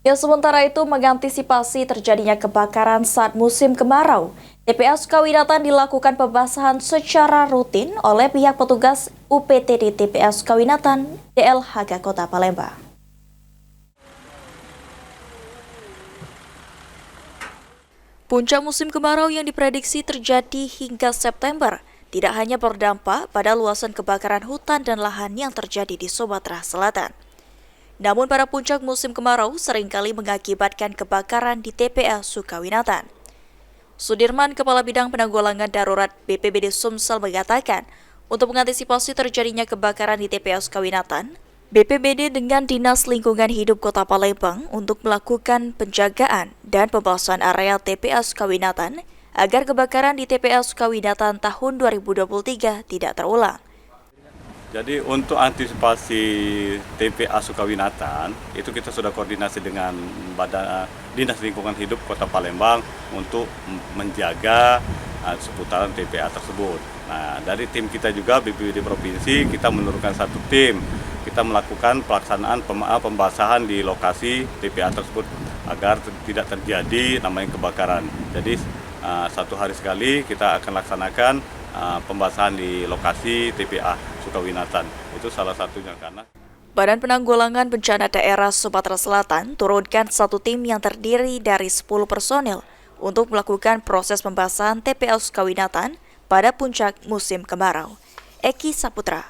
Ya, sementara itu mengantisipasi terjadinya kebakaran saat musim kemarau, TPA Sukawinatan dilakukan pembasahan secara rutin oleh pihak petugas UPTD TPA Sukawinatan DLHK Kota Palembang. Puncak musim kemarau yang diprediksi terjadi hingga September tidak hanya berdampak pada luasan kebakaran hutan dan lahan yang terjadi di Sumatera Selatan. Namun pada puncak musim kemarau seringkali mengakibatkan kebakaran di TPA Sukawinatan. Sudirman, Kepala Bidang Penanggulangan Darurat BPBD Sumsel mengatakan, untuk mengantisipasi terjadinya kebakaran di TPA Sukawinatan, BPBD dengan Dinas Lingkungan Hidup Kota Palembang untuk melakukan penjagaan dan pembahasan area TPA Sukawinatan agar kebakaran di TPA Sukawinatan tahun 2023 tidak terulang. Jadi untuk antisipasi TPA Sukawinatan, itu kita sudah koordinasi dengan Dinas Lingkungan Hidup Kota Palembang untuk menjaga seputaran TPA tersebut. Nah, dari tim kita juga BPBD Provinsi, kita menurunkan satu tim. Kita melakukan pelaksanaan pembasahan di lokasi TPA tersebut agar tidak terjadi namanya kebakaran. Jadi satu hari sekali kita akan laksanakan pembasahan di lokasi TPA Sukawinatan. Itu salah satunya karena Badan Penanggulangan Bencana Daerah Sumatera Selatan turunkan satu tim yang terdiri dari 10 personil untuk melakukan proses pembasahan TPA Sukawinatan pada puncak musim kemarau. Eki Saputra,